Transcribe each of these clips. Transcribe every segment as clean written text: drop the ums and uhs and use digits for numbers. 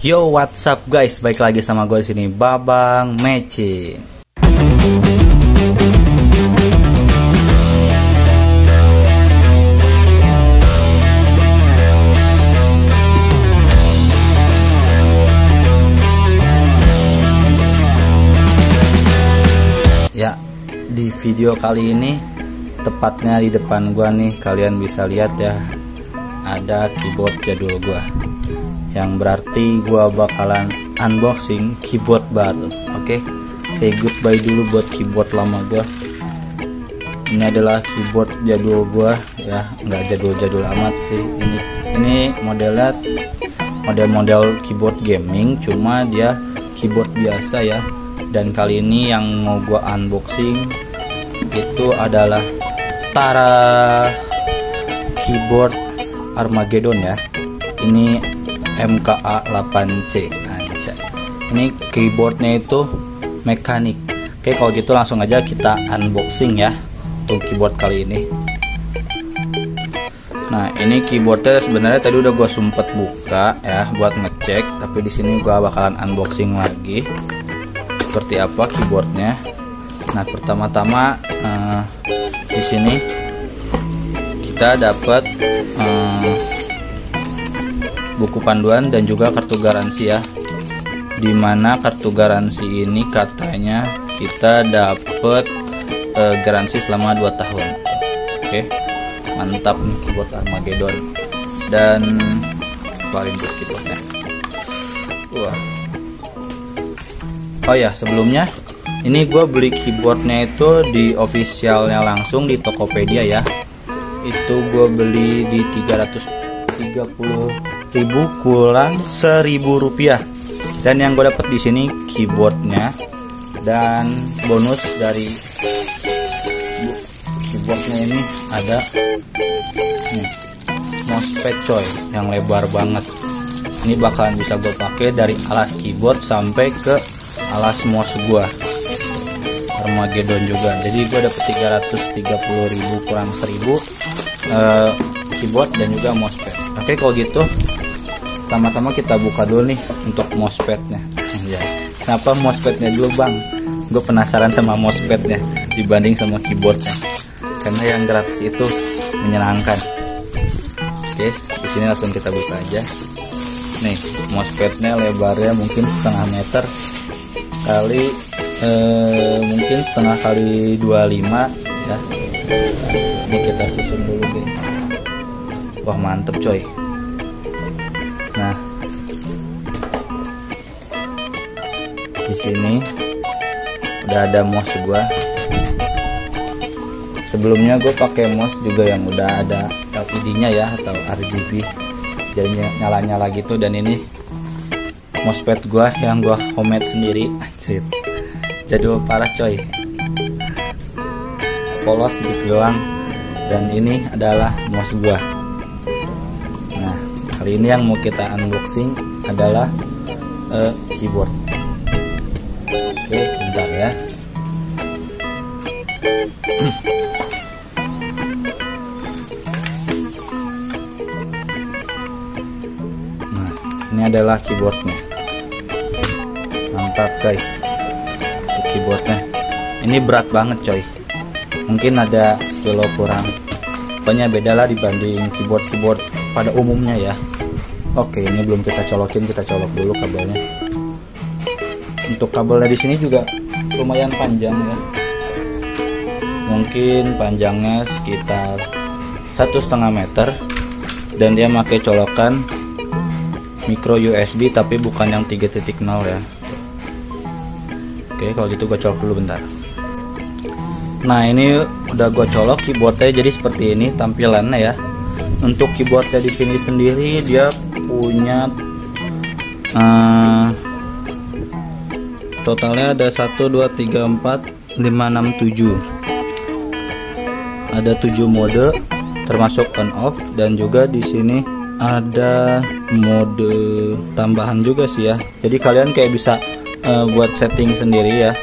Yo, what's up guys? Baik lagi sama gue di sini, Babang Mecin. Ya, di video kali ini tepatnya di depan gua nih, kalian bisa lihat ya, ada keyboard jadul gua. Yang berarti gua bakalan unboxing keyboard baru. Oke, say goodbye dulu buat keyboard lama gua. Ini adalah keyboard jadul gua ya, nggak jadul-jadul amat sih. Ini modelnya model keyboard gaming, cuma dia keyboard biasa ya. Dan kali ini yang mau gua unboxing itu adalah Tara keyboard Armageddon ya. Ini MKA 8C aja. Ini keyboardnya itu mekanik. Oke, kalau gitu langsung aja kita unboxing ya untuk keyboard kali ini. Nah, ini keyboardnya sebenarnya tadi udah gua sempet buka ya buat ngecek, tapi di sini gua bakalan unboxing lagi seperti apa keyboardnya. Nah, pertama-tama di sini kita dapat buku panduan dan juga kartu garansi ya. Dimana kartu garansi ini katanya kita dapat garansi selama 2 tahun. Oke, mantap nih keyboard Armageddon. Dan paling good keyboardnya. Wah. Oh ya, sebelumnya ini gue beli keyboardnya itu di officialnya langsung di Tokopedia ya. Itu gue beli di 330.000 kurang 1.000 rupiah. Dan yang gue dapet di sini keyboardnya dan bonus dari keyboardnya ini ada nih, mousepad coy yang lebar banget. Ini bakalan bisa gue pakai dari alas keyboard sampai ke alas mouse gua Armageddon juga. Jadi gua dapet 330.000 kurang 1.000 keyboard dan juga mousepad. Oke, kalau gitu pertama-tama kita buka dulu nih untuk mousepadnya ya. Kenapa mousepadnya dulu bang? Gue penasaran sama mousepadnya dibanding sama keyboardnya, karena yang gratis itu menyenangkan. Oke, di sini langsung kita buka aja. Nih, mousepadnya lebarnya mungkin setengah meter kali mungkin setengah kali 25 ya. Ini kita susun dulu guys. Wah, mantep coy. Nah, di sini udah ada mouse gua. Sebelumnya gue pakai mouse juga yang udah ada LED-nya ya, atau RGB, jadi nyala-nyala gitu. Dan ini mousepad gua yang gua homemade sendiri. Anjir, jadul parah coy, polos gitu doang. Dan ini adalah mouse gua. Nah, kali ini yang mau kita unboxing adalah keyboard. Oke, bentar ya. Nah, ini adalah keyboardnya. Mantap guys, untuk keyboardnya ini berat banget coy, mungkin ada sekilo kurang. Pokoknya beda lah dibanding keyboard pada umumnya ya. Oke, ini belum kita colokin, kita colok dulu kabelnya. Untuk kabelnya di sini juga lumayan panjang ya, mungkin panjangnya sekitar 1,5 meter. Dan dia pakai colokan micro USB tapi bukan yang 3.0 ya. Oke, kalau gitu gue colok dulu bentar. Nah, ini udah gue colok keyboardnya, jadi seperti ini tampilannya ya. Untuk keyboardnya di sini sendiri dia punya totalnya ada 1, 2, 3, 4, 5, 6, 7. Ada 7 mode termasuk on off, dan juga di sini ada mode tambahan juga sih ya. Jadi kalian kayak bisa buat setting sendiri ya,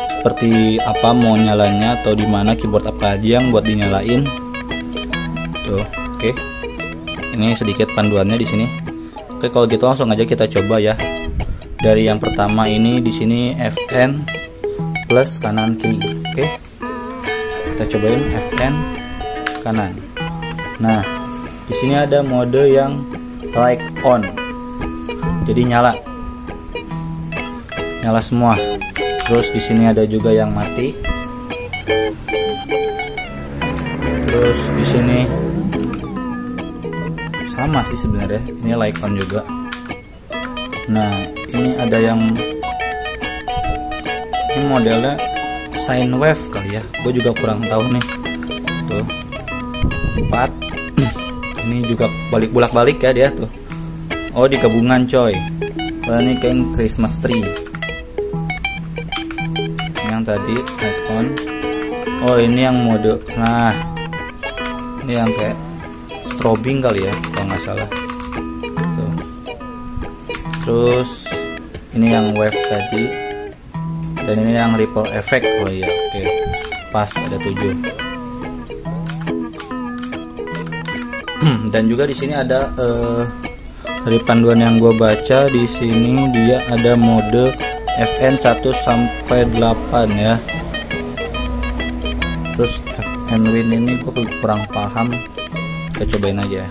seperti apa mau nyalanya atau dimana keyboard apa aja yang buat dinyalain tuh. Oke, ini sedikit panduannya di sini. Oke, kalau gitu langsung aja kita coba ya. Dari yang pertama ini di sini FN plus kanan kiri. Oke. Kita cobain FN kanan. Nah, di sini ada mode yang light on. Jadi nyala semua. Terus di sini ada juga yang mati. Terus di sini sama sih sebenarnya, ini light on juga. Nah, ini ada yang ini modelnya sine wave kali ya, gue juga kurang tahu nih. Tuh 4 ini juga bolak-balik ya dia tuh. Oh, di kebungan coy. Oh, ini kayak Christmas tree. Yang tadi light on. Oh, ini yang mode. Nah, ini yang kayak strobing kali ya kalau nggak salah. Tuh. Terus ini yang wave tadi, dan ini yang ripple effect. Oh iya, oke. Pas ada 7. Dan juga di sini ada dari panduan yang gue baca di sini dia ada mode FN 1 sampai 8 ya. Terus FN win ini gue kurang paham. Kita cobain aja.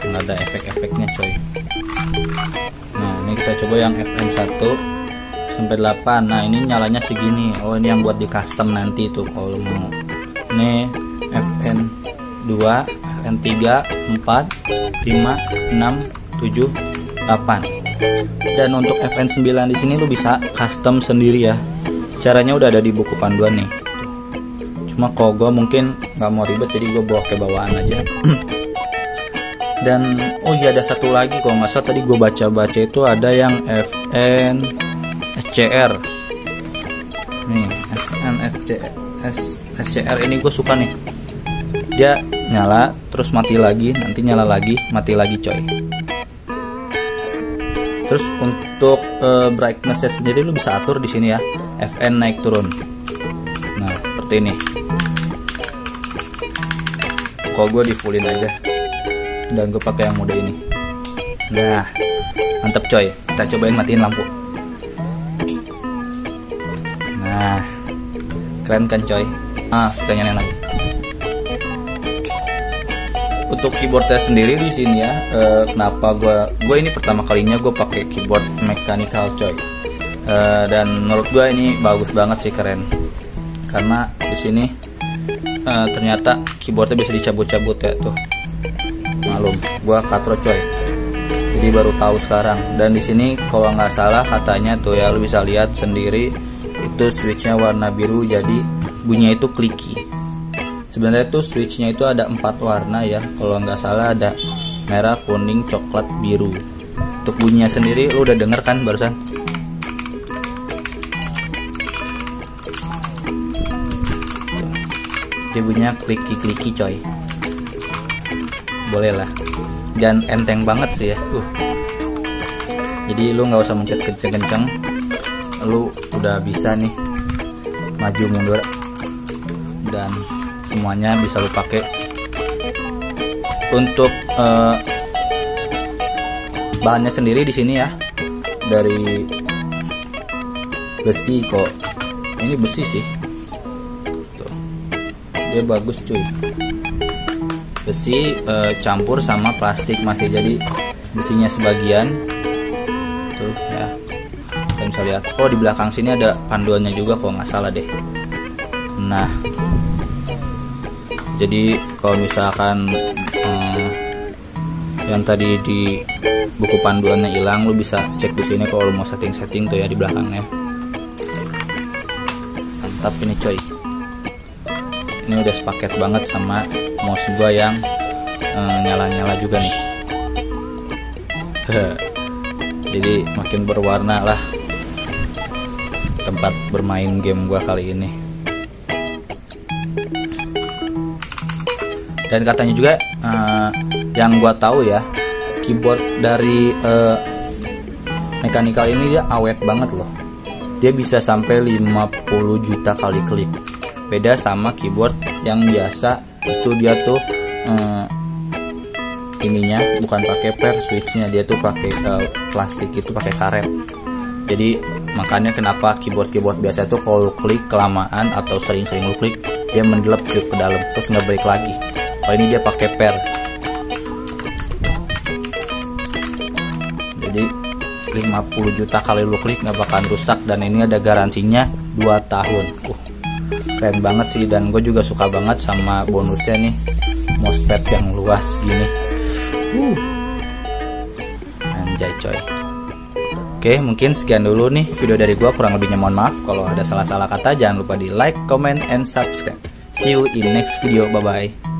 Nggak ada efek-efeknya coy. Nah, ini kita coba yang FN 1 sampai 8. Nah, ini nyalanya segini. Oh, ini yang buat di custom nanti tuh kalau mau. Ini FN 2, FN 3, 4, 5, 6, 7, 8. Dan untuk FN 9 di sini lu bisa custom sendiri ya. Caranya udah ada di buku panduan nih. Cuma kalau gue mungkin nggak mau ribet, jadi gue bawa ke bawaan aja. Dan oh iya, ada satu lagi kalau nggak salah tadi gue baca-baca itu ada yang FN SCR. Nih, FN SCR ini gue suka nih. Dia nyala terus mati lagi, nanti nyala lagi, mati lagi coy. Terus untuk brightness-nya sendiri lu bisa atur di sini ya. FN naik turun. Nah, seperti ini. Kalau gue di fullin aja, dan gue pakai yang mode ini. Nah, mantep coy. Kita cobain matiin lampu. Nah, keren kan coy. Kita nyalain lagi. Untuk keyboardnya sendiri di sini ya, kenapa gue ini pertama kalinya gue pakai keyboard mechanical coy. Dan menurut gue ini bagus banget sih, keren. Karena di sini ternyata keyboardnya bisa dicabut-cabut ya tuh. Malum, gua katro coy. Jadi baru tahu sekarang. Dan di sini kalau nggak salah katanya tuh ya, lu bisa lihat sendiri itu switchnya warna biru, jadi bunyinya itu clicky. Sebenarnya tuh switchnya itu ada 4 warna ya. Kalau nggak salah ada merah, kuning, coklat, biru. Untuk bunyinya sendiri lu udah denger kan barusan? Dia bunyinya kliki-kliki coy. Boleh lah. Dan enteng banget sih ya. Jadi lu nggak usah mencet kenceng-kenceng, lu udah bisa nih maju mundur, dan semuanya bisa lu pakai. Untuk bahannya sendiri di sini ya dari besi kok. Ini besi sih. Dia bagus cuy, besi campur sama plastik masih, jadi besinya sebagian tuh ya. Kalian bisa lihat, oh di belakang sini ada panduannya juga kalau nggak salah deh. Nah, jadi kalau misalkan yang tadi di buku panduannya hilang, lu bisa cek di sini kalau lu mau setting-setting tuh ya di belakangnya. Mantap ini coy. Ini udah sepaket banget sama mouse gua yang nyala-nyala juga nih. Jadi makin berwarna lah tempat bermain game gua kali ini. Dan katanya juga yang gua tahu ya, keyboard dari mechanical ini dia awet banget loh. Dia bisa sampai 50 juta kali klik. Beda sama keyboard yang biasa, itu dia tuh ininya bukan pakai per switchnya, dia tuh pakai plastik, itu pakai karet. Jadi makanya kenapa keyboard biasa tuh kalau lu klik kelamaan atau sering-sering lu klik, dia mendelep ke dalam terus nggak balik lagi. Kalau ini dia pakai per, jadi 50 juta kali lu klik nggak bakalan rusak, dan ini ada garansinya 2 tahun. Keren banget sih, dan gue juga suka banget sama bonusnya nih, mousepad yang luas gini. Anjay coy. Oke, mungkin sekian dulu nih video dari gua, kurang lebihnya mohon maaf. Kalau ada salah-salah kata jangan lupa di like, comment, and subscribe. See you in next video, bye bye.